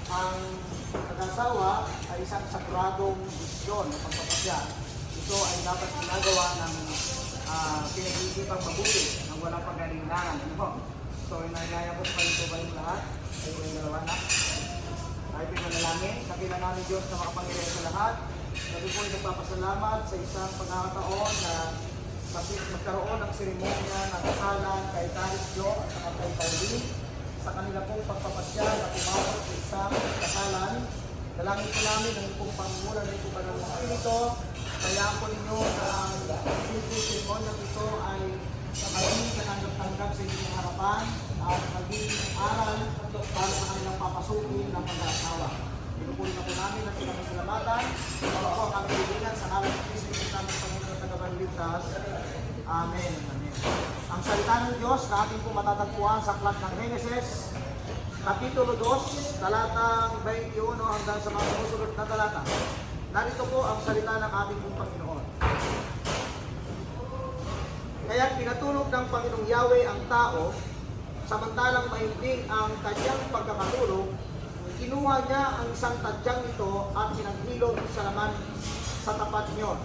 ang pag-asawa ay isang sagradong misyon na pagpapasya. Ito ay dapat ginagawa ng pinag-iisipang mabuti ng walang pag-alinlangan. Ano? So, inayaya ko pa ito ba yung lahat? Ay yung dalawa na. Tayo pinanalangin. Nakila namin Diyos na makapangyarihan sa lahat. Sabi po ay nagpapasalamat sa isang pagkakataon na magkaroon ng seremonya ng kasalan kay Taris Jo at saka kay Pauline sa kanila pong pagpapasya na tumawag sa isang kasalan. Dalangin po namin ang pong pangulan ng ito ng Espiritu. Kaya po ninyo na ang simple seremonya ito ay maging katanggap-tanggap sa inyong harapan at maging aral para sa kanilang papasukin ng mag-asawa. Pinupunin na po namin at pinakasalamatan. Para po ang aming bilingan sa ngalan ng Kristo yung namin Panginoon at Tagapagligtas. Amen. Amen. Ang salita ng Diyos na ating po matatagpuan sa aklat ng Genesis, Kapitulo 2, talatang 21 hanggang sa mga sumusunod na talata. Narito po ang salita ng ating pong Panginoon. Kaya pinatulog ng Panginoong Yahweh ang tao, samantalang mahimbing ang tadyang pagkakatulog, kinuha niya ang isang tadyang ito at pinaghilod sa laman sa tapat niyo.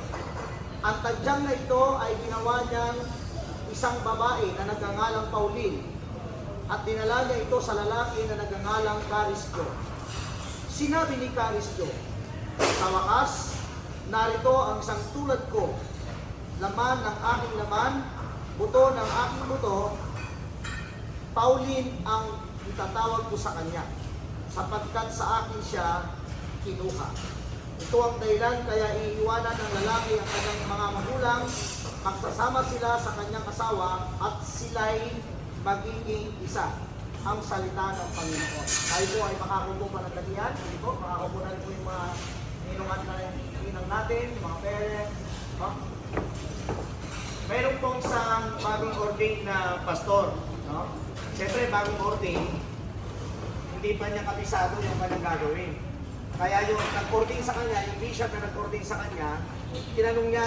Ang tadyang na ito ay ginawa niyang isang babae na nagngangalang Pauline at dinala niya ito sa lalaki na nagngangalang Carisio. Sinabi ni Carisio, sa wakas, narito ang isang tulad ko, laman ng aking laman, buto ng aking buto, Pauline ang itatawag ko sa kanya, sapagkat sa akin siya kinuha. Ito ang dahilan kaya iiwanan ng lalaki ang kanyang mga magulang, magsasama sila sa kanyang asawa at sila'y magiging isa. Ang salita ng Panginoon. Tayo po ay makakupo pa ng dahiyan. Hindi po, makakupo na rin po yung mga ninungan na ninang natin, yung mga parents. No? Mayroon pong isang bagong ordained na pastor. No? Siyempre, bagong ordained, hindi pa niya kabisado yung kanyang gagawin. Kaya yung nag-ordain sa kanya, yung bishop na nag-ordain sa kanya, tinanong niya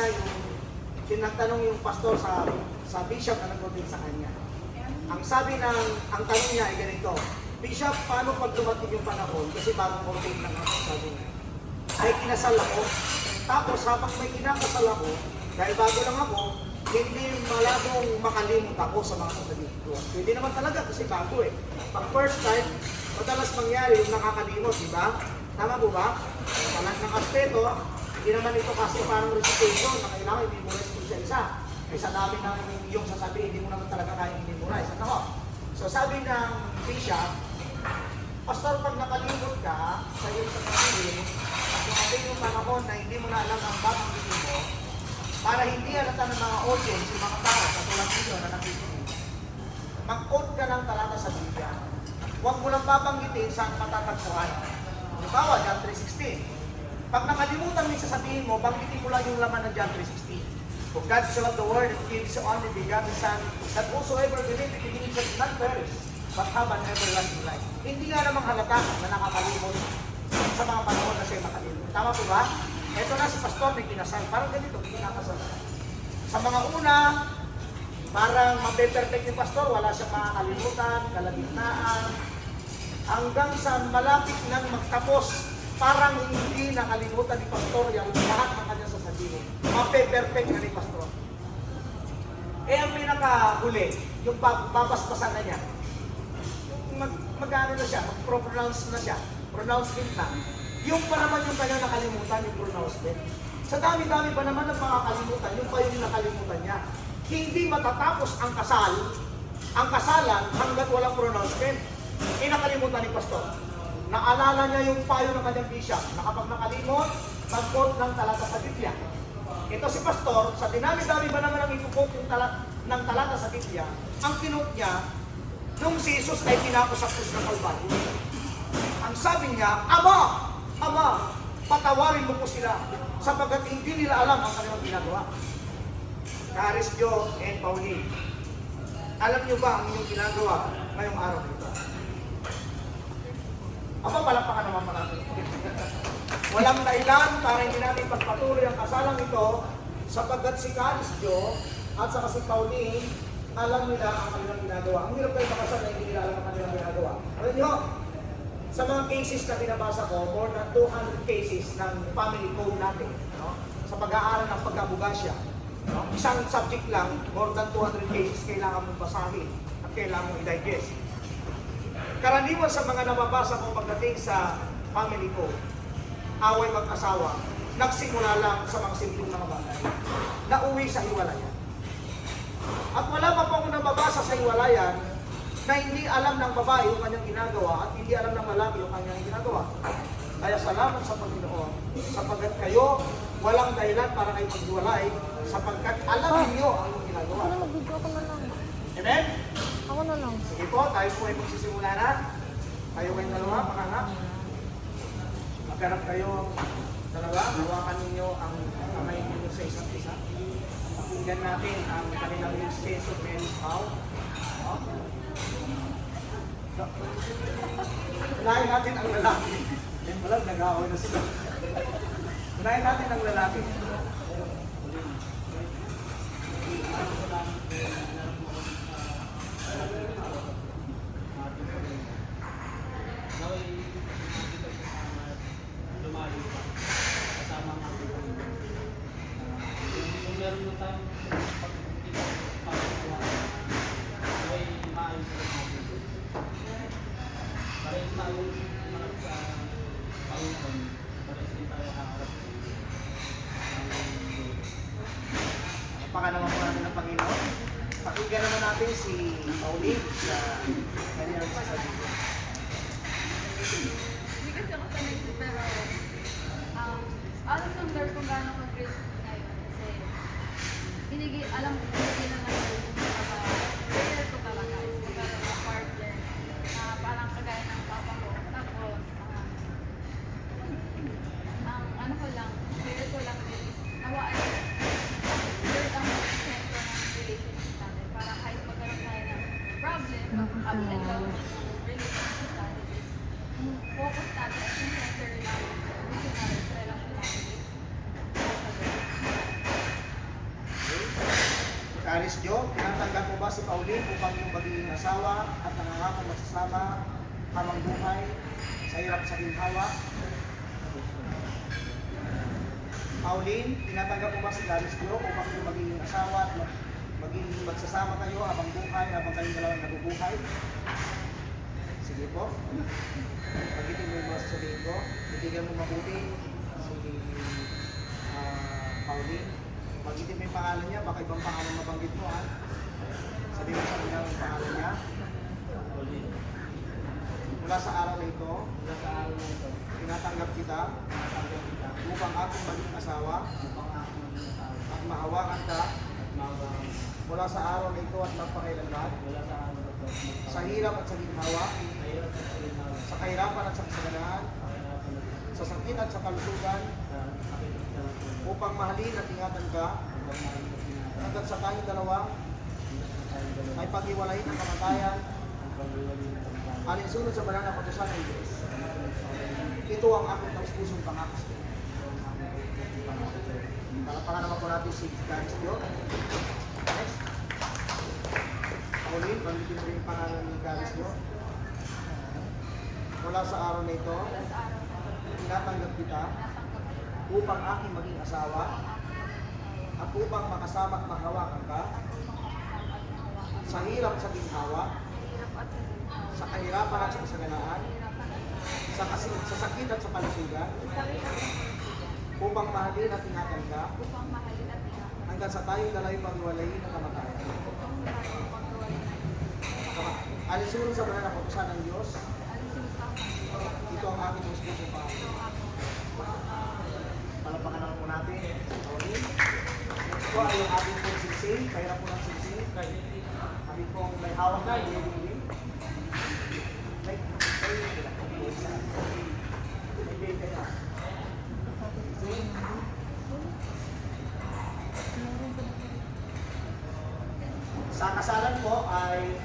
tinagtanong yung pastor sa bishop na nag-ordain sa kanya. Ang tanong niya ay ganito, Bishop, paano pag dumating yung panahon, kasi bagong ordain lang ako, sabi niya, ay kinasal ako, tapos habang may kinakasal ako, dahil bago lang ako, hindi malabong makalimot ako sa mga kapatid ko. Hindi naman talaga kasi bago eh. Pag first time, madalas mangyari yung nakakalimot, di ba? Tama po ba? Talag ng aspeto, hindi naman ito kasi parang recitation na kailangan hindi mo rin siya isa. Ay sa dami ng yung sasabihin, hindi mo naman talaga kaya i-memorize. Ano? So sabi ng bishop, Pastor, pag nakalimot ka sa iyong sarili, at dumating yung panahon na hindi mo na alam ang babanggitin mo, para hindi halata ng mga audience, yung mga tao, katulad ninyo na nakikinig, mag-quote ka ng talata sa Biblia. Huwag mo lang babanggitin saan matatagpuan. Halimbawa, John 3:16. Pag nakalimutan mo yung sasabihin mo, banggitin mo lang yung laman ng John 3:16. For God so loved the world that He gave His only begotten Son, that whosoever believes in Him shall not perish, but have an everlasting life. Hindi nga namang halata na nakakalimot sa mga panahon na siya makalimot. Tama po ba? Ito na si pastor may kinasal. Parang ganito, kinakasal. Sa mga una, parang mabe-perfect ni pastor, wala siyang makakalimutan, kalagitnaan. Hanggang sa malapit nang magtapos, parang hindi nakalimutan ni pastor yung lahat ng kanyang sasabihin. Mape-perfect na ni pastor. Eh ang pinakahuli, yung babasbasan na niya. Mag-ano na siya, mag-pronounce na siya. Pronouncement na. Yung pa naman yung kanyang nakalimutan, yung pronouncement. Sa dami-dami pa naman ng makakalimutan, yung pa yung nakalimutan niya. Hindi matatapos ang kasalan hanggat walang pronouncement. Eh nakalimutan ni pastor. Naalala niya yung payo ng kanyang bishop na kapag nakalimot, mag-quote ng talata sa Biblia. Ito si pastor, sa dinami-dami ba naman ang ituquote yung ng talata sa Biblia, ang kinote niya, nung si Jesus ay pinako sa krus ng Kalbaryo. Ang sabi niya, Ama, patawarin mo po sila sapagkat hindi nila alam ang kanilang ginagawa. Carisio and Pauline, alam niyo ba ang inyong ginagawa ngayong araw nito? Palakpakan naman marami. Walang dahilan para hindi natin pagpatuloy ang kasalang ito sapagkat si Carisio at saka si Pauline, alam nila ang kanilang ginagawa. Ang hirap kayo makasal na hindi nila alam ang kanilang ginagawa. Alam niyo, Sa mga cases na binabasa ko, more than 200 cases ng family code natin, no? Sa pag-aaral ng pagkabugasya. No? Isang subject lang, more than 200 cases kailangan mong basahin at kailangan mong i-digest. Karaniwan sa mga nababasa ko pagdating sa family code, away mag-asawa, nagsimula lang sa mga simpleng mga bagay, nauwi sa hiwalayan. At wala pa pong nababasa sa hiwalayan na hindi alam ng babae yung kanyang ginagawa at hindi alam ng lalaki yung kanyang ginagawa. Kaya salamat sa Panginoon, sapagkat kayo walang dahilan para kayo maghiwalay, sapagkat alam niyo ang inyong ginagawa. Ako na mag-video, ako na lang. Amen? Ako na lang. Sige po, tayo po ay magsisimula na. Kayo kayong dalawa, makangap. Maghanap kayo dalawa, hawakan ninyo ang kamay ninyo sa isa't isa. Pakinggan natin ang kanilang exchange of men's vow. Unahin natin ang lalaki. Yan pala, nag-aaway na sila. Unahin natin ang lalaki. Paka naman po natin ng Panginoon. Pakinggan naman natin si Pauline sa kanyang sasabihin. Hindi kasi ako sanay ko, pero alam ng Lord kung gaano ka-grateful ngayon kasi alam ko hindi naman yung prayer ko talaga is para sa partner na parang kagaya ng papa ko. Tapos, ang ano ko lang, prayer ko lang is nawaan Lord ang center ng relationship natin para kahit magkaroon tayo ng problem, ups and downs ng relationship natin is focus natin at yung center natin missionary sa relasyon natin is Karis Jo, tinatanggap mo ba si Pauline upang yung magiging asawa at nangangakong magsasama habang buhay sa hirap sa ginhawa? Pauline, tinatanggap mo ba si Karis Jo upang yung magiging asawa at magiging magsasama kayo habang buhay, habang kayong dalawang nabubuhay? Sige po. Pagitin mo yung mga sasabihin ko. Bibigyan mo mabuti si Pauline. Magitin mo yung pangalan niya, baka ibang pangalan mabanggit mo, ha? Sabi mo sa kanya yung pangalan niya. Mula sa araw na ito, tinatanggap kita upang aking maging asawa at mahawakan ka mula sa araw na ito at magpakailanman sa hirap at sa ginhawa, sa kahirapan at sa kasalanan, sa sakit at sa kalusugan, upang mahalin at ingatan ka hanggang sa tayong dalawa ay pag-iwalayin ang kamatayan alinsunod sa banal na kautusan ng Diyos. Ito ang aking taus-pusong pangako sa iyo. Palapakan naman po natin si Karis Jo. Next. Pauline, panggitin mo yung pangalan ni Karis Jo. Mula sa araw na ito, tinatanggap kita upang aking maging asawa at upang makasama at mahawakan ka sa hirap sa ginhawa, sa kahirapan at sa kasaganaan, sa sakit at sa kalusugan, upang mahalin at ingatan ka hanggang sa tayong dalawang paghiwalayin ng kamatayan. Alinsunod sa banal na kautusan ng Diyos, ito ang aking taus-pusong pangako. Palapakan naman po natin. Okay. Next po ay yung ating pong singsing. Kaya po ng singsing. Kami pong may hawak na. Sa kasalan po ay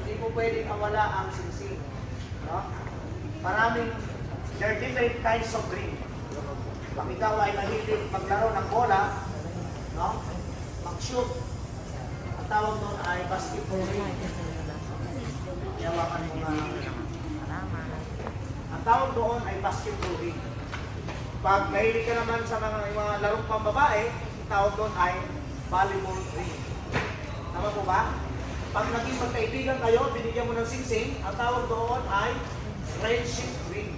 hindi po pwedeng mawala ang singsing. No? Maraming, there are different kinds of ring. Pag ikaw ay mahilig maglaro ng bola, no? Mag-shoot, ang tawag doon ay basketball ring. Iyawakan mo nga. tawag doon ay basketball ring. Pag mahilig ka naman sa mga larong pambabae, ang tawag doon ay volleyball ring. Tama po ba? Pag naging magkaibigan kayo, binigyan mo ng singsing, ang tawag doon ay friendship ring.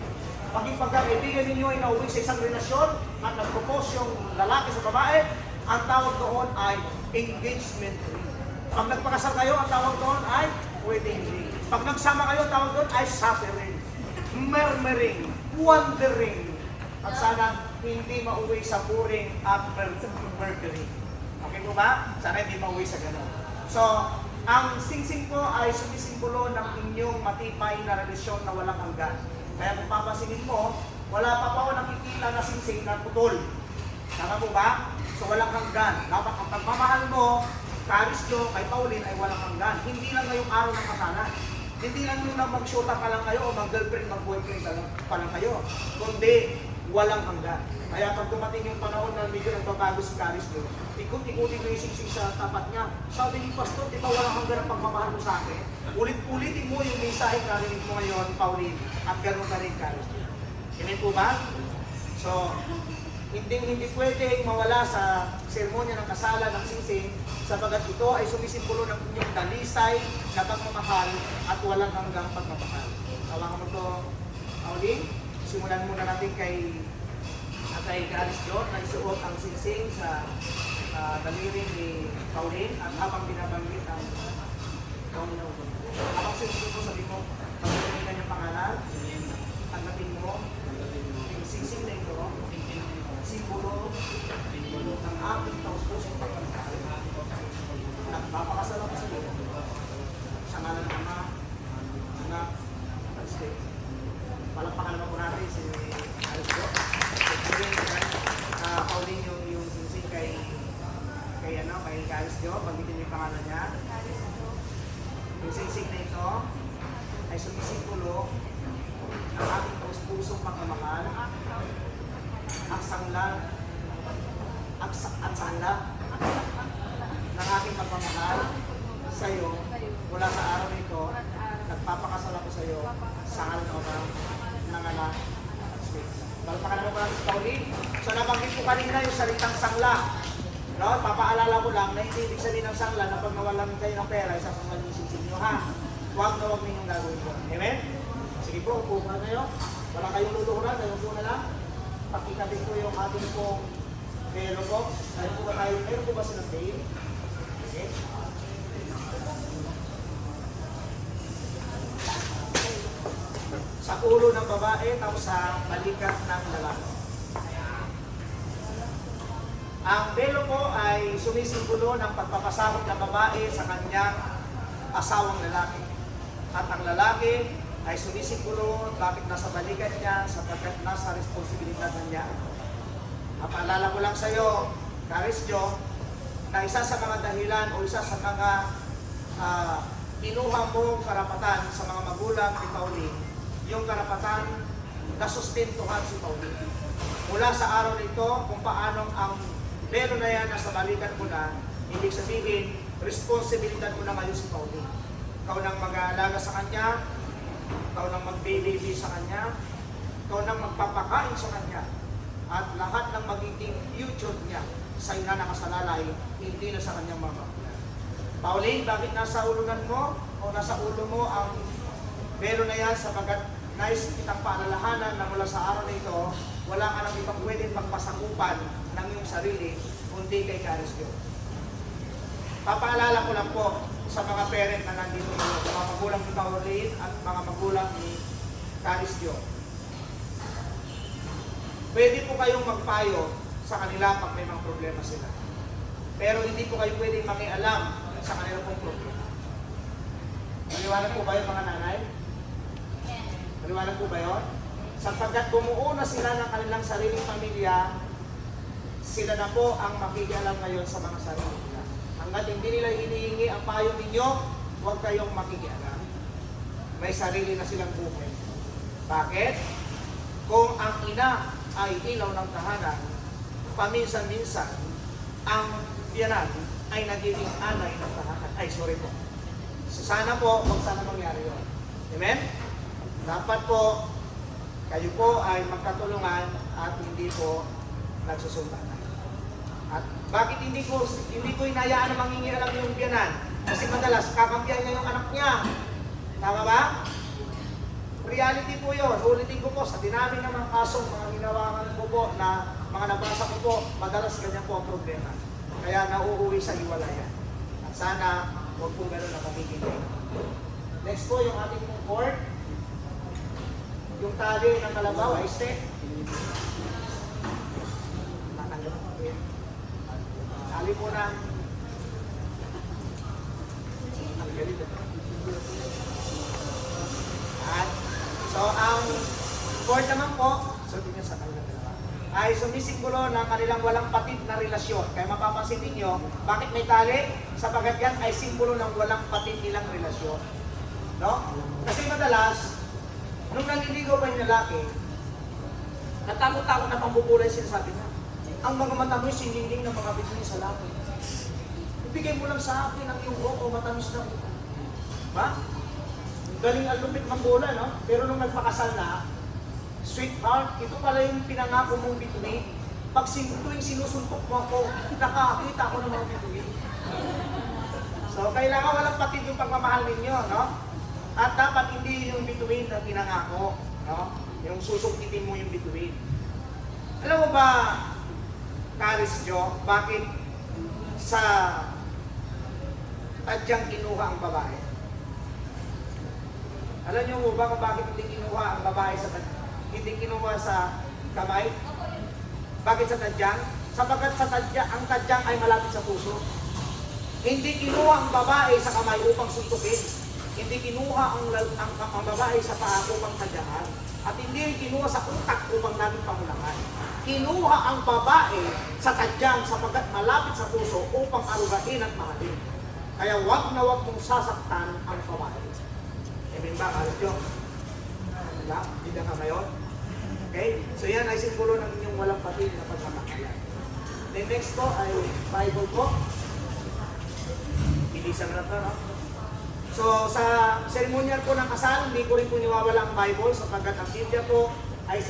Pag yung pagkakaibigan ninyo ay nauwi sa isang relasyon at nag-propose yung lalaki sa babae, ang tawag doon ay engagement ring. Pag nagpakasal kayo, ang tawag doon ay wedding ring. Pag nagsama kayo, ang tawag doon ay suffering, murmuring, wondering. At sana hindi mauwi sa boring at murmuring. Okay po ba? Sana hindi mauwi sa gano'n. So, ang singsing po ay sumisimbolo ng inyong matibay na relasyon na walang hanggan. Kaya kung papansinin mo, wala pa po nakikita na singsing na putol. Tama po ba? So walang hanggan. Dapat ang pagmamahal mo, Carisyo, kay Pauline ay walang hanggan. Hindi lang ngayong araw ng kasalan. Hindi lang yung mag-shota pa lang kayo o mag-girlfriend, mag-boyfriend pa lang kayo. Kundi walang hanggan. Kaya pag dumating yung panahon na medyo nagbabago si Carisyo, ikot-ikutin mo yung singsing sa tapat niya. Sabi ni Pastor, di ba walang hanggan ang pagmamahal mo sa akin? Ulit-ulitin mo yung mensahe na narinig mo ngayon, Pauline, at gano'n ka rin, Carisyo. Hindi po ba? So, hindi pwedeng mawala sa seremonya ng kasalan ng singsing sapagat ito ay sumisimbolo ng inyong dalisay na pagmamahal at walang hanggang pagmamahal. Tawagan mo ito, Pauline. Simulan muna natin kay Carisyo na isuot ang singsing sa daliring ni Pauline at habang binabanggit ang Pauline. Habang singsing mo, sabi mo, pagkakas ng pangalan, tanggapin mo, yung singsing na ito, simbolo ng ating taus-pusong pagmamahal. Nagpapakasal ako sa iyo. Sa ngalan ng Ama, Anak, at Espiritu. Palakpakan naman po natin si Carisyo. Pauline yung singsing kay Carisyo. Pagbitin yung pangalan niya. Yung singsing na ito ay sumisimbolo ng ating taus-pusong pagmamahal. At sangla ng aking pagmamahal sa iyo mula sa araw nito, nagpapakasal ako sa iyo sa ngalan ng Ama, ng Anak, at Espiritu. Palakpakan naman natin si Pauline. So nabanggit ko kanina yung salitang sangla. No? Papaalala ko lang na hindi ibig sabihin ng sangla na pag nawalan kayo ng pera, isasangla niyo yung singsing niyo, ha? Huwag na huwag ninyong gagawin ko. Amen? Sige po, upo na kayo. Wala kayong luluhuran, kayo po na lang. Pakikabit ko yung ating pong pelo po. Meron po ba silang veil? Okay. Sa ulo ng babae, tapos sa balikat ng lalaki. Ang belo po ay sumisimbolo ng pagpapasahod ng babae sa kanyang asawang lalaki. At ang lalaki ay sumisimbolo bakit nasa balikat niya sapagkat nasa responsibilidad na niya. Napaalala ko lang sa iyo, Carisyo, na isa sa mga dahilan o isa sa mga kinuha mong karapatan sa mga magulang ni Pauline, yung karapatan na sustentuhan si Pauline. Mula sa araw nito, kung paanong ang belo na yan nasa balikat mo na, ibig sabihin, responsibilidad mo na ngayon si Pauline. Ikaw nang mag-aalaga sa kanya, ikaw nang mag-baby sa kanya, ikaw nang magpapakain sa kanya, at lahat ng magiging future niya sa ina nakasalalay, hindi na sa kanyang mga magulang. Pauline, bakit nasa ulungan mo o nasa ulo mo ang belo na yan sapagat nais kitang paalalahanan na mula sa araw na ito, wala ka nang ibang pwedeng magpasakupan ng iyong sarili kundi kay Carisyo. Papaalala ko lang po sa mga parent na nandito, mga magulang ni Pauline at mga magulang ni Carisyo. Pwede po kayong magpayo sa kanila pag may mga problema sila. Pero hindi po kayo pwedeng makialam sa kanila pong problema. Maliwanag po ba yun, mga nanay? Maliwanag po ba yun? Sapagkat bumuo na sila ng kanilang sariling pamilya, sila na po ang makikialam ngayon sa mga sarili nila. Hanggat hindi nila hinihingi ang payo ninyo, huwag kayong makikialam. May sarili na silang buhay. Bakit? Kung ang ina ay ilaw ng tahanan, paminsan-minsan, ang biyanan ay nagiging anay ng tahanan. Ay, sorry po. So, sana po, huwag sana mangyari yun. Amen? Dapat po, kayo po ay magkatulungan at hindi po nagsusumbatan. At bakit hindi ko inayaan na mangingialam yung biyanan? Kasi madalas kakampihan niya yung anak niya. Tama ba? Reality po yun. Ulitin ko po, sa dinami ng mga kasong mga ginawakan ko po na mga nabasa ko po, madalas ganyan po ang problema. Kaya nauuwi sa hiwalayan. At sana huwag po gano'n na pamigilin. Next po, yung ating pong cord. Yung tali ng kalabaw ay step. Tali po ng at so ang cord naman po, sabi niya sa kanilang dalawa, ay sumisimbolo ng kanilang walang patid na relasyon. Kaya mapapansin ninyo, bakit may tali? Sapagat yan ay simbolo ng walang patid nilang relasyon. No? Kasi madalas, nung naliligaw pa yung lalaki, natakot-takot na pambubulay sinasabi niya. Ang mga mata mo sininding ng mga bituin sa lapi. Ibigay mo lang sa akin ang iyong buhok o matamis na buhok. Ba? Galing ang lupit ng bola, no? Pero nung nagpakasal na, sweetheart, ito pala yung pinangako mong bituin. Pag tuwing sinusuntok mo ako, nakakita ako ng mga bituin. So, kailangan walang patid yung pagmamahal ninyo, no? At dapat hindi yung bituin na pinangako, no? Yung susungkitin mo yung bituin. Alam mo ba, Karis Jo, bakit sa tadyang kinuha ang babae? Alam niyo mo ba kung bakit hindi kinuha ang babae sa hindi kinuha sa kamay? Bakit sa tadyang? Sapagat sa tadyang, ang tadyang ay malapit sa puso. Hindi kinuha ang babae sa kamay upang suntukin. Hindi kinuha ang babae sa paa upang tadyakan. At hindi rin kinuha sa utak upang naging pamulangan. Kinuha ang babae sa tadyang sapagat malapit sa puso upang arugain at mahalin. Kaya wag na wag mong sasaktan ang babae. Amen ba? Alam nyo? Wala? Hindi na ngayon? Okay? So yan ay simbolo ng inyong walang patid na pagmamahalan. Then next po ay Bible po. Bilisan na ito, no? So sa ceremonial po ng kasal, hindi ko rin po niwawala ang Bible sapagkat ang Biblia po ay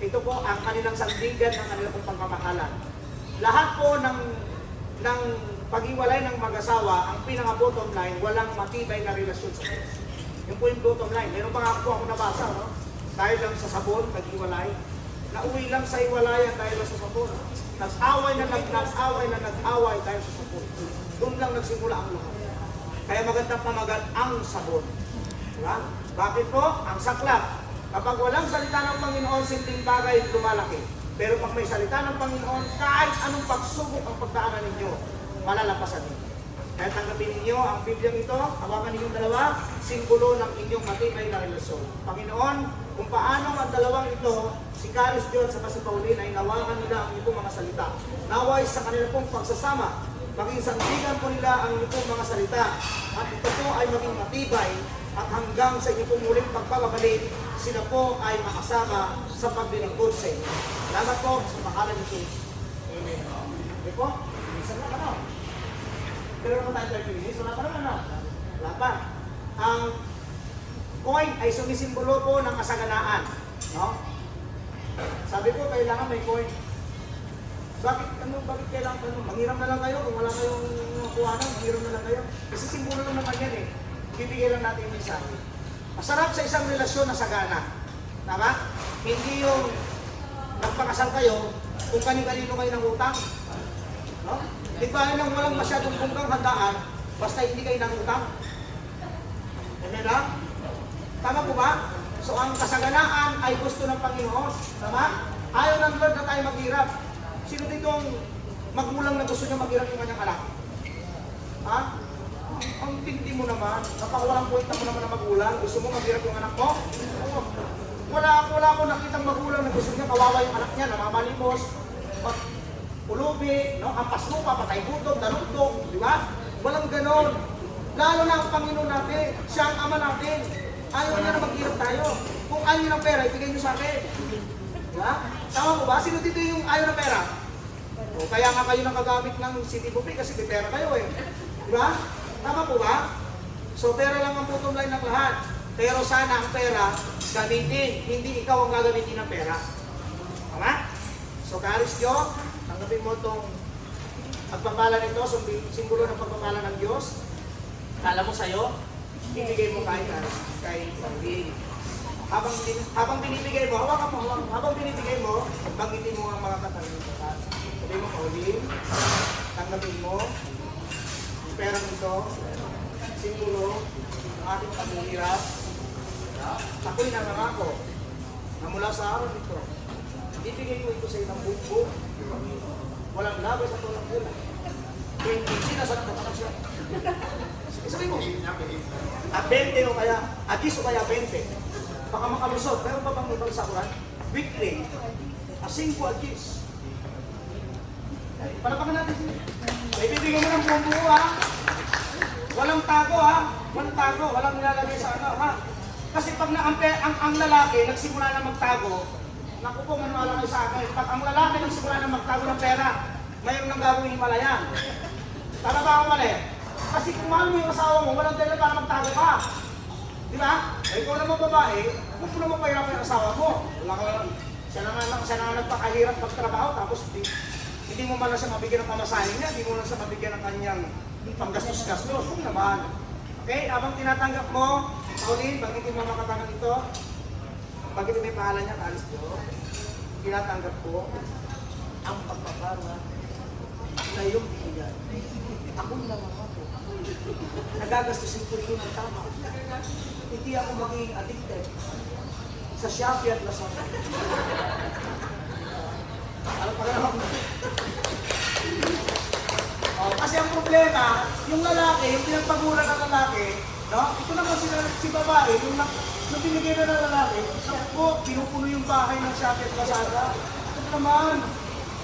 ito po ang kanilang sandigan ng kanilang pong pagmamahalan. Lahat po ng pag-iwalay ng mag-asawa, ang pinaka-bottom line, walang matibay na relasyon sa Diyos. Yun po yung bottom line. Meron pa nga po ako nabasa, no? Dahil lang sa sabon, pag-iwalay. Nauwi lang sa iwalayan dahil lang sa sabon. Nag-away dahil sa sabon. Doon lang nagsimula ang lahat. Kaya magandang pamagat ang sabon. Diba? Bakit po? Ang saklap. Kapag walang salita ng Panginoon, simpleng bagay lumalaki. Pero pag may salita ng Panginoon, kahit anong pagsubok ang pagdaanan ninyo, malalampasan ninyo. Kaya tanggapin ninyo ang Bibliang ito, hawakan ninyong dalawa, simbolo ng inyong matibay na relasyon. Panginoon, kung paano ang dalawang ito, si Carlos John sa si Pauline, ay nawakan nila ang itong mga salita. Naway sa kanila pong pagsasama, maging sandigan po nila ang itong mga salita. At ito po ay maging matibay at hanggang sa inyong muling pagpapabalik, sila po ay makasama sa paglilingkod sa inyo. Salamat po sa pangalan ni Jesus. Amen. Okay po? Minsan na ano? Pero naman tayo 30 minutes, wala pa naman, no? Wala pa. Ang coin ay sumisimbolo po ng kasaganaan. No? Sabi ko, kailangan may coin. Bakit kailangan ano? Manghiram na lang kayo kung wala kayong kuhanan, manghiram na lang kayo. Kasi simbolo lang naman yan eh. Bibigay lang natin yung mensahe. Masarap sa isang relasyon na sagana. Tama? Hindi yung nagpakasal kayo kung kanino kayo ng utang. No? Di ba nang walang masyadong bunggang handaan, basta hindi kayo ng utang? Amen na? Tama po ba? So ang kasaganaan ay gusto ng Panginoon. Tama? Ayaw ng Lord na tayo maghirap. Sino dito ang magulang na gusto niya maghirap yung kanyang anak? Ha? Ang tindi mo naman. Napakawalang kwenta mo naman ng magulang. Gusto mo maghirap yung anak mo? Wala ako nakitang magulang na gusto niya kawawa yung anak niya, namamalimos. Ulubi, no? Ampas lupa, patay gutom, dalugtog, di ba? Walang ganon. Lalo na ang Panginoon natin, siya ang Ama natin. Ayaw niya na maghirap tayo. Kung ayaw niyo ng pera, ibigay niyo sa akin. Di ba? Tama mo ba? Sino dito yung ayaw ng pera? O, kaya nga kayo nakagamit ng City Buffet kasi may pera kayo eh. Di ba? Tama po ba? So pera lang ang bottom line ng lahat. Pero sana ang pera gamitin. Hindi ikaw ang gagamitin ng pera. Tama? So, Karisyo, tanggapin mo itong pagpapala nito, simbolo ng pagpapala ng Diyos. Kala mo sa'yo, ibigay mo kay Pauline. Habang binibigay mo, hawakan mo, habang binibigay mo, banggitin mo ang mga katanungan. Sabi mo, Pauline, tanggapin mo ang perang ito, simbolo ng ating paghihirap. Ako'y nangangako na mula sa araw nito, ibigay ko ito sa iyo ng buong. Walang labay sa tulang ulan. 20 sinasagot ka na siya. Sabi mo, 20 o kaya, 10 o kaya 20. Baka makalusot. Meron pa bang ibang sa Quran? Weekly, 5 a 10. Palapakan natin siya. Ibibigay mo ng buong ha. Walang tago ha. Walang tago. Walang nilalagay sa ano ha. Kasi pag ang lalaki nagsimula na magtago, naku po, manuala kayo sa akin. Pag ang lalaki nagsimula na magtago ng pera, ngayon nang gagawin himalayan. Tama ba ako mali? Kasi kung mahal mo yung asawa mo, walang dahilan para magtago ka. Di ba? Eh, ikaw naman babae, huwag mo naman pahirap yung asawa mo. Wala ka lang. Siya na nagpakahirap magtrabaho, tapos hindi mo man lang siya mabigyan ng pamasahin niya, hindi mo lang siya mabigyan ng kanyang panggastos-gastos. Huwag naman. Okay? Habang tinatanggap mo, Pauline, banggitin mo mga katangan ito. Banggitin mo yung pangalan niya, Kalis ko. Tinatanggap ko ang pagpapala na iyong binigyan. Ako'y naman ako. Nagagastusin ko rin ng tama. Hindi ako maging addicted sa Shopee at Lazada. Ano pa naman? Kasi ang problema, yung lalaki, yung pinagpaguran ng lalaki, no? Ito naman si babae, yung binigay na ng lalaki, po, pinupuno yung bahay ng Shopee at Lazada. Ito naman,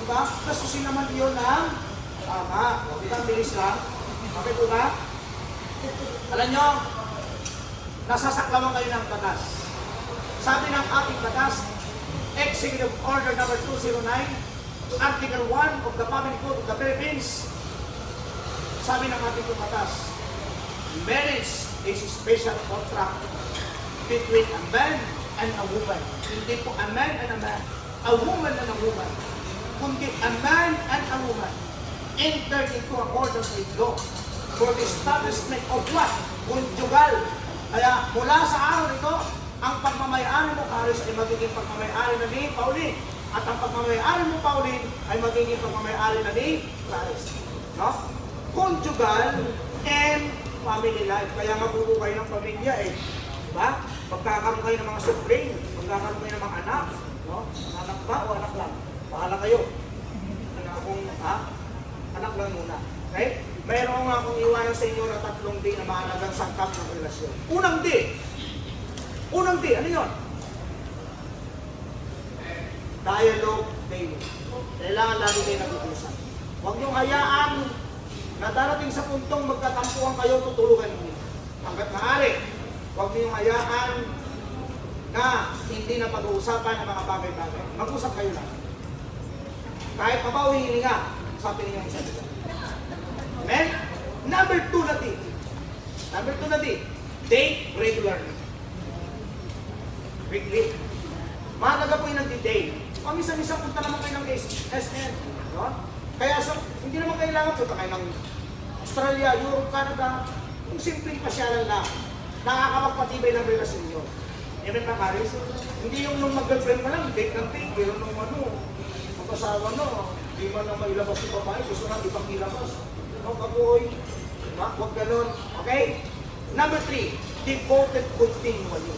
diba? Kasusin naman yun ng tama. Ang bilis lang. Okay po ba? Alam nyo, nasasaklawan kayo ng batas. Sabi ng ating batas, Executive Order number 209, Article 1 of the Family Code of the Philippines, sabi ng ating batas, marriage is a special contract between a man and a woman. Hindi po a man and a man, a woman and a woman, kundi a man and a woman entered into accordance with law for the establishment of what? Conjugal. Kaya mula sa araw nito, ang pagmamayari mo, Karis, ay magiging pagmamayari na ni Pauline. At ang pagmamayari mo, Pauline, ay magiging pagmamayari na ni Karis. No? Conjugal and family life. Kaya mabubuo kayo ng pamilya eh. Diba? Pagkakaroon kayo ng mga supreme, pagkakaroon kayo ng mga anak. No? Anak ba o anak lang? Bahala kayo. Anak lang muna. Okay? Mayroon nga akong iwanan sa inyo na 3 D na mahalagang sangkap ng relasyon. Unang D. Ano yun? Dialogue daily. Kailangan lagi kayo nag-uusap. Huwag niyong hayaan na darating sa puntong magkatampuhan kayo, tutulungan niyo. Hanggat maaari, huwag niyong hayaan na hindi na pag-uusapan ang mga bagay-bagay. Mag-usap kayo lang. Kahit pabawi hininga, usapin niyo ang isa't isa. Amen? Number 2 na D. Date regularly. Weekly. Mahalaga po yung nag-date. Paminsan-minsan punta naman kayo ng SN. No? Kaya hindi naman kailangan punta kayo ng Australia, Europe, Canada. Yung simpleng pasyalan lang. Nakakapagpatibay ng relasyon nyo. Amen ba, Karis? Hindi yung nung mag-girlfriend ka lang, date ng date. Pero nung mag-asawa hindi man na mailabas yung babae, gusto na ibang ilabas. No, kabuoy. Diba? Huwag ganun. Okay? Number 3, devoted continually.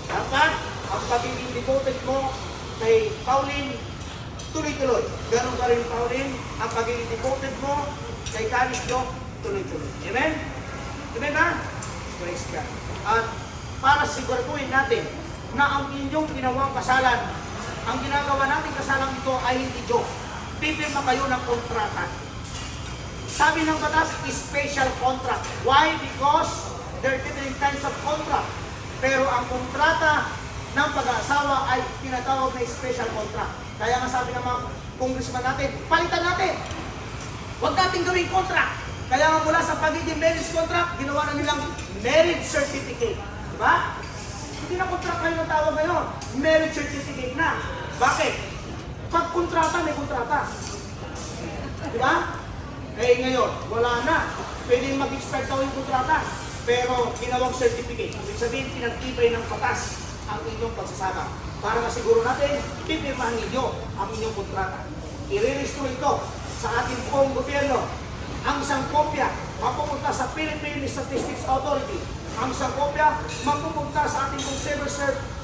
Dapat, ang pagiging devoted mo kay Pauline, tuloy-tuloy. Ganun ka rin, Pauline, ang pagiging devoted mo kay Karis Jo, tuloy-tuloy. Amen? Amen ba? Praise God. At para siguraduhin natin na ang inyong ginawang kasalan, ang ginagawa natin kasalang ito ay hindi joke. Pipirma kayo ng kontrata. Sabi ng batas, special contract. Why? Because there are different kinds of contract. Pero ang kontrata ng pag-aasawa ay tinatawag na special contract. Kaya nga sabi ng mga congressman natin, palitan natin. Huwag natin gawing contract. Kaya nga mula sa pagiging marriage contract, ginawa na nilang marriage certificate. Diba? Hindi na contract kayo ng tawag ngayon. Merit certificate na. Bakit? Pag kontrata, may kontrata. Di ba? Eh ngayon, wala na. Pwede mag-expect daw yung kontrata. Pero ginawang certificate. Ibig sabihin, pinagtibay ng batas ang inyong pagsasama. Para masiguro natin, pipirmahan ninyo ang inyong kontrata. I-re-restore ito sa ating pong gobyerno. Ang isang kopya mapupunta sa Philippine Statistics Authority. Ang isang kopya mapupunta sa ating pong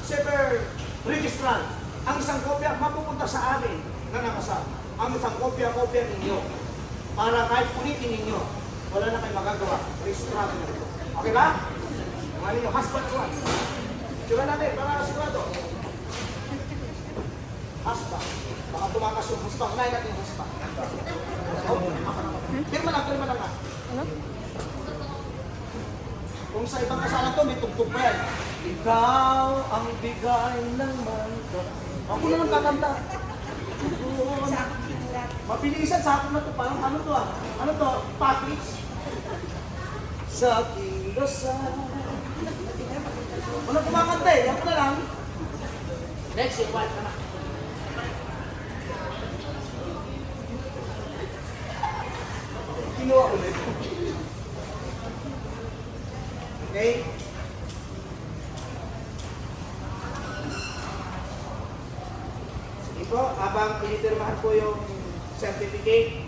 cyber registrar. Ang isang kopya mapupunta sa amin na nakasal. Ang isang kopya ninyo. Para kahit punitin ninyo, wala na kayo magagawa. Registrado na ito. Okay ba? Mga ninyo, husband ko. Sira natin, para sigurado. Husband. Baka tumakas yung husband. Unahin natin yung husband. Pirma lang ka. Ano? Kung sa ibang kasalan to, may tugtog pa yan. Ikaw ang bigay ng manto. Ako na lang kakanta. Mabilisan sa akin na to. Parang ano to ah? Ano to? Package. Sa kilosan. Wala kumakanta eh. Yan ko na lang. Next, yung wife ka na. Kinuha ulit. Okay? Sige po, habang pinipirmahan po yung certificate,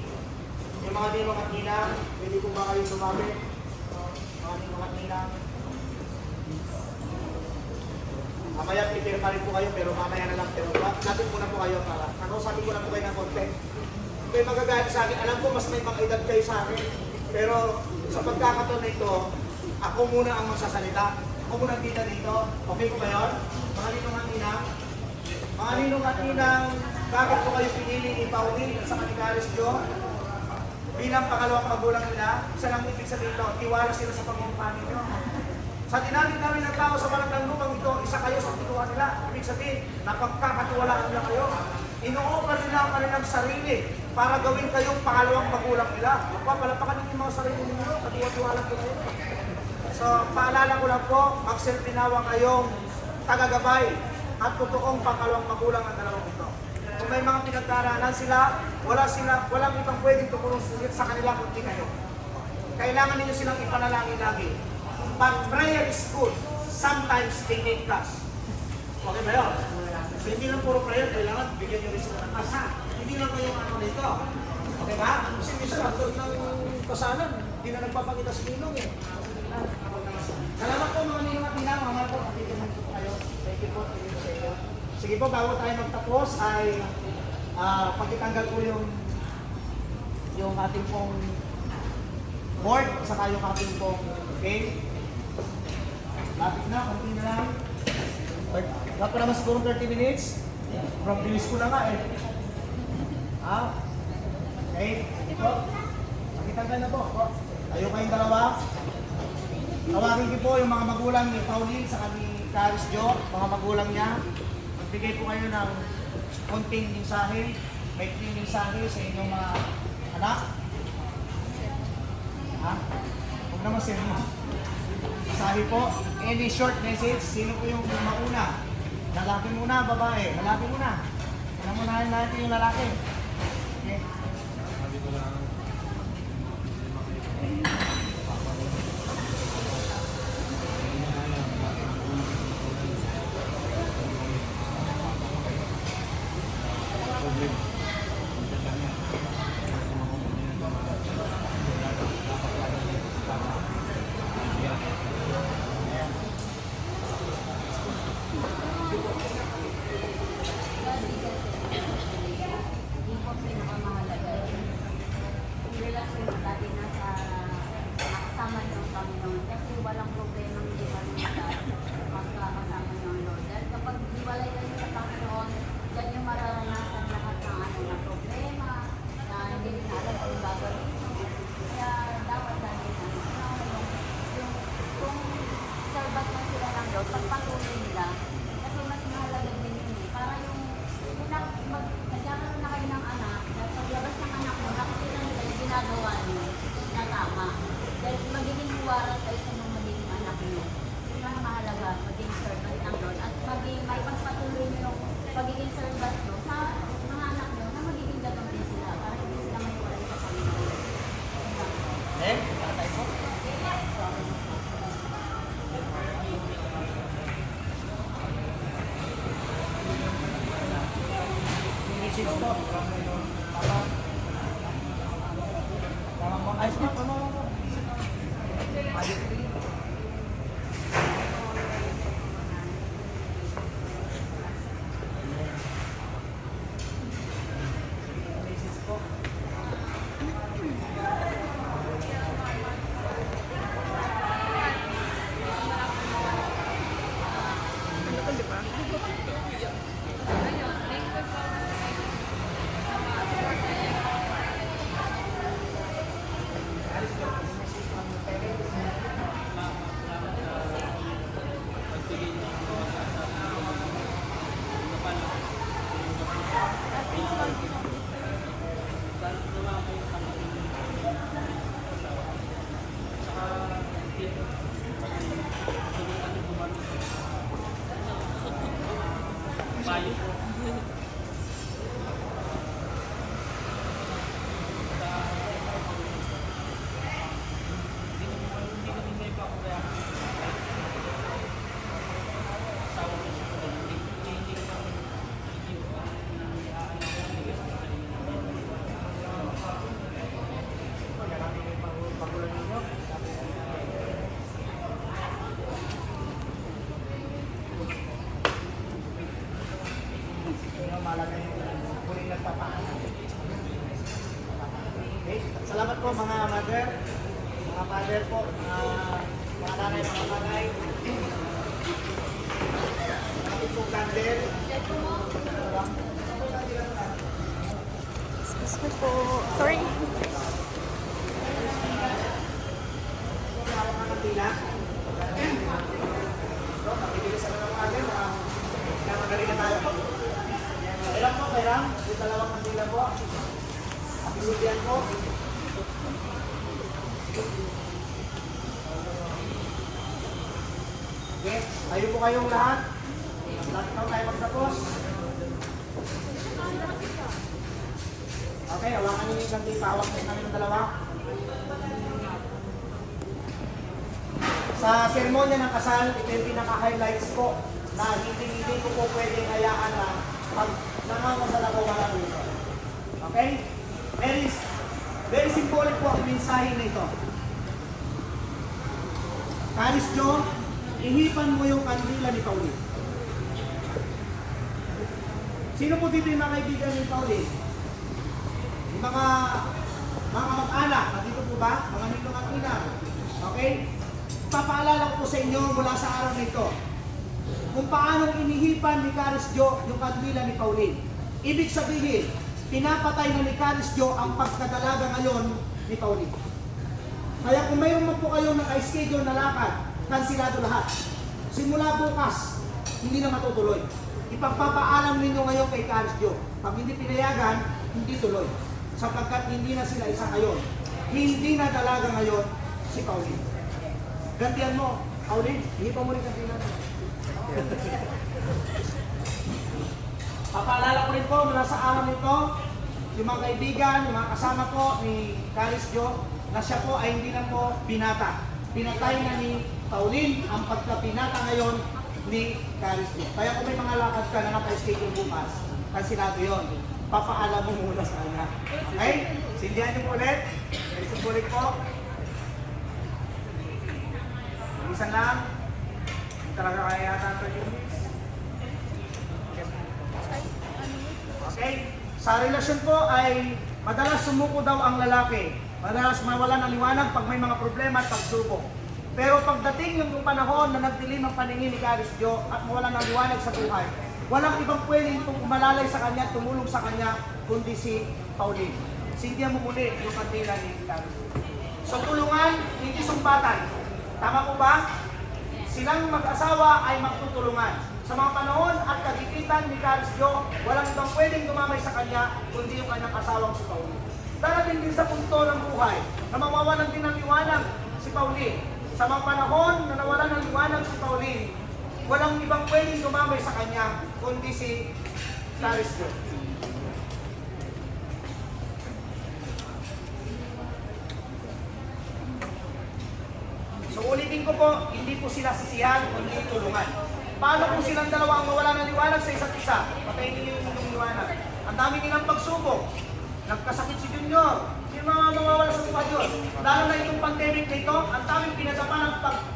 yung mga ninong at ninang, pwede po ba kayong lumapit? Mga ninong at ninang. Mamaya pipirma rin po kayo, pero mamaya na lang. Pero lapit muna po kayo para nakausapin ko na po kayo ng konti. Kayo magagalit sa akin, alam ko mas may mga edad kayo sa akin. Pero sa pagkakataon na ito, ako muna ang magsasalita. Ako muna kita dito. Okay po ba yun? Mga ninong at ninang. Mga ninong at ninang, bakit po kayo pinili ni Pauline at sa Kanikaris Diyo? Bilang pangalawang magulang nila, isa lang ibig sabihin ito, tiwala sila sa pamumukan ninyo. Sa dinamit namin ng tao sa barangay lupang ito, isa kayo sa kinuha nila. Ibig sabihin, napagkakatiwalaan nila kayo. Ino-offer nila ang kanilang sarili para gawin kayong pangalawang magulang nila. Palapakan ninyo yung mga sarili ninyo, katiwa-tiwala ko kayo. So, paalala ko lang po, magsilpinawa kayong tagagabay at totoong pangalawang magulang ang dalawang ito. Kung may mga pinagdaraanan sila, walang ibang pwedeng tumulong sa kanila kundi kayo. Kailangan ninyo silang ipanalangin lagi. But prayer is good. Sometimes they need cash. Okay ba yun? So hindi lang puro prayer, kailangan bigyan nyo rin sila ng cash ha. Hindi lang kayo ano dito. Okay ba? Kasi minsan after ng kasalan, hindi na nagpapakita si Ninong eh. Salamat po mga ninong at ninang, mga po, nakikinig po kayo. Thank you po, thank you sa inyo. Sige po, bago tayo magtapos ay pagkitanggal po yung ating pong board, saka yung ating pong game. Lapit na, konti na lang. Wala pa naman siguro 30 minutes. From bilis ko na nga eh. Ha? Okay, ito. Pagkitanggal na po. Tayo kayong dalawa. Tawagin ko po yung mga magulang ni Pauline sa ni Caris Jo, mga magulang niya. Magbigay po kayo ng konting mensahe, may mensahe sa inyong mga anak. Ha? Huwag naman seryo. Mensahe po. Any short message, sino po yung mauna? Lalaki muna, babae. Lalaki muna. Namunahin natin yung lalaki. Okay. tatlo sa mga anak nyo na magiging gabang din sila para hindi sila maiwalay sa Panginoon. Eh, tatay po. Message po. Tama. Tama mo. Ayos na, tama mo. Ayos. Message po. Ayun, thankful po ako sa inyo. Support na niyo. Okay. Salamat po mga mother, mga father po, mga nanay, mga nanay. Salamat po candle. Excuse me po. Sorry. Hawak ka ng pila. So, pakibilisan na ng atin. Magaling na tayo po. Kailan po, kailan? Yung dalawang kandila po. Pakisudian po. Okay, tayo po kayong lahat. Lahat na tayo magtapos. Okay, hawakan niyo yung kandila. Hawak niyo kami ng dalawa. Sa seremonya ng kasal, ito yung pinaka-highlights ko na hindi ko po pwedeng hayaan na pag nangangasal ako wala dito. Okay? Very symbolic po ang mensahe na ito. Karis Jo, ihipan mo yung kandila ni Pauline. Sino po dito yung mga kaibigan ni Pauline? Yung mga mag-anak, dito po ba? Mga ninong at ina. Okay? Papaalala ko po sa inyo mula sa araw na ito kung paano inihipan ni Karis Jo yung kandila ni Pauline. Ibig sabihin, pinapatay na ni Karis Jo ang pagkadalaga ngayon ni Pauline. Kaya kung mayroon man po kayong naka-schedule na lakad, kansilado lahat. Simula bukas, hindi na matutuloy. Ipagpapaalam ninyo ngayon kay Karis Jo. Pag hindi pinayagan, hindi tuloy. Sapagkat hindi na sila isa ngayon. Hindi na dalaga ngayon si Pauline. Gantian mo, Pauline, hihipan mo rin kandila. Papaalala ko rin po mula sa araw nito, yung mga kaibigan, yung mga kasama po ni Karis Jo, na siya po ay hindi lang po binata. Pinatay na ni Pauline ang pagkapinata ngayon ni Karis Jo. Kaya kung may mga lakad ka na naka-schedule bukas, kansilado yun. Papaalam mo muna sa kanya. Okay? Sindihan niyo po ulit. Very symbolic po. Isang lang. Hindi talaga kaya yata 30 minutes. Okay? Sa relasyon po ay madalas sumuko daw ang lalaki. Madalas mawala ng liwanag pag may mga problema at pagsubok. Pero pagdating yung panahon na nagdilim ang paningin ni Karis Jo at mawala ng liwanag sa buhay, walang ibang pwedeng umalalay sa kanya, tumulong sa kanya, kundi si Pauline. Sindihan mo muli yung kandila ni Karis Jo. So tulungan, hindi sumbatan. Tama po ba? Silang mag-asawa ay magtutulungan. Sa mga panahon at kagipitan ni Karis Jo, walang ibang pwedeng dumamay sa kanya, kundi yung kanyang asawang si Pauline. Darating din sa punto ng buhay na mawawalan din ng liwanag si Pauline. Sa mga panahon na nawalan ng liwanag si Pauline, walang ibang pwedeng dumamay sa kanya, kundi si Caris Jo. So ulitin ko po, hindi po sila sisihan, kundi tulungan. Paano kung silang dalawa ang mawala ng liwanag sa isa't isa? Patayin niyo yung inyong liwanag. Ang dami nilang pagsubok. Nagkasakit si Junior. Yung mga mawawala sa buhay yun. Lalo na itong pandemic na ito, ang daming pinadapa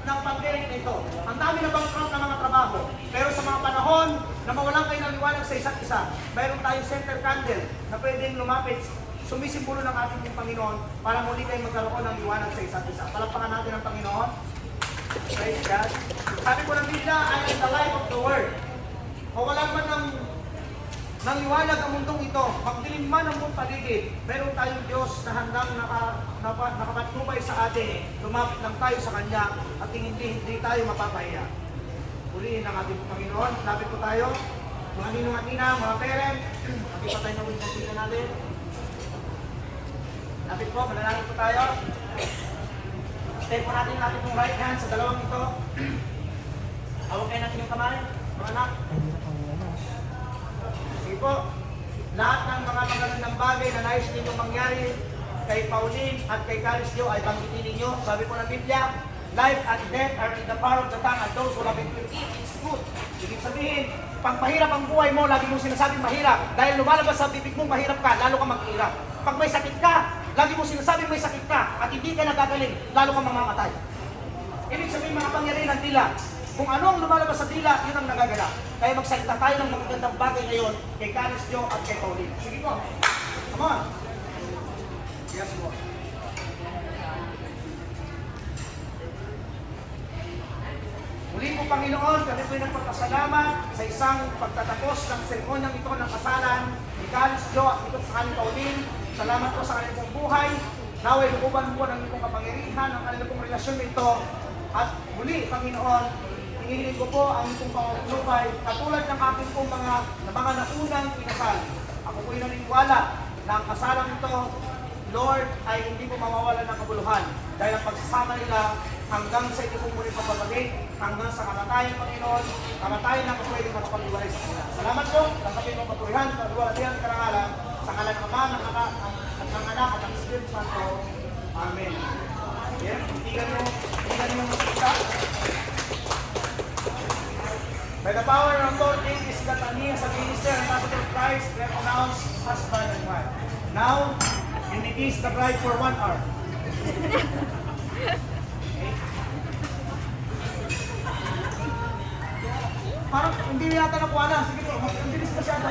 ng pandemic na ito. Ang dami na bankrupt ng mga trabaho. Pero sa mga panahon na mawalan kayo ng liwanag sa isa't isa, mayroon tayong center candle na pwedeng lumapit, sumisimbolo ng ating Panginoon para muli kayo magkaroon ng liwanag sa isa't isa. Palakpakan natin ang Panginoon. Praise God. Sabi ko ng Biblia, I am the light of the world. O wala man ng liwanag ang mundong ito, magdilim man ang buong paligid, meron tayong Diyos na handang nakapatnubay sa atin. Lumapit lang tayo sa Kanya at hindi tayo mapapahiya. Ulihin ang ating Panginoon. Lapit po tayo. Mga ninong at ina, mga parent, lapit pa tayo na ulit ng natin. Lapit po, manalangin po tayo. Stay po natin yung right hand sa dalawang ito. Hawakin natin yung kamay, mga anak. Sige po, lahat ng mga magandang bagay na nais ninyong mangyari kay Pauline at kay Caris Jo ay banggitin ninyo. Sabi po ng Biblia, life and death are in the power of the tongue, and those who love it will eat its fruit. Ibig sabihin, pag mahirap ang buhay mo, lagi mong sinasabing mahirap. Dahil lumalabas sa bibig mong mahirap ka, lalo ka maghirap. Pag may sakit ka, lagi mong sinasabing may sakit ka at hindi ka nagagaling, lalo kang mamamatay. Ibig sabihin mga pangyarihan ng dila. Kung ano ang lumalabas sa dila, yun ang nagaganap. Kaya magsalita tayo ng magagandang bagay ngayon kay Caris Jo at kay Pauline. Sige po. Come on. Yes po. Muli po Panginoon, kami po'y nagpapasalamat sa isang pagtatapos ng seremonyang ito ng kasalan ni Caris Jo at ito sa kanyang Pauline. Salamat po sa kanilang pong buhay. Naway lukuban po ng inyong kapangyarihan, ang kanilang pong relasyon nito. At muli, Panginoon, hinihiling ko po ang itong pangungupay katulad ng aking pong mga naunang pinasal. Ako po'y naniniwala na ang kasalang ito, Lord, ay hindi po mawawala ng kabuluhan. Dahil ang pagsasama nila hanggang sa ito pong muli pagbabalik, hanggang sa kamatayan, Panginoon, kamatayan na pwedeng makapag-iwalay sa kanila. Salamat po, tanggapin mo papurihan, kaluwalhatian, karangalan, sa kalan ng Ama, ng Anak, at ng Espiritu Santo. Amen. Yan, itigan mo yung makita. By the power of God, it is that ani as a minister and ambassador of Christ, recognized husband and wife. Now, you may kiss the bride for 1 hour. Okay. Parang hindi yata nakuha na. Sige po, mabilis masyado.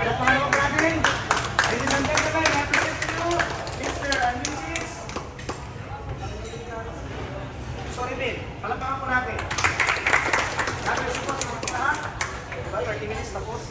Ano pangalan ko natin? Ladies and gentlemen, happy birthday to Mr. and Mrs. Sorry, babe. Palakpakan po natin. Happy birthday po sa mga lahat. 30 minutes tapos.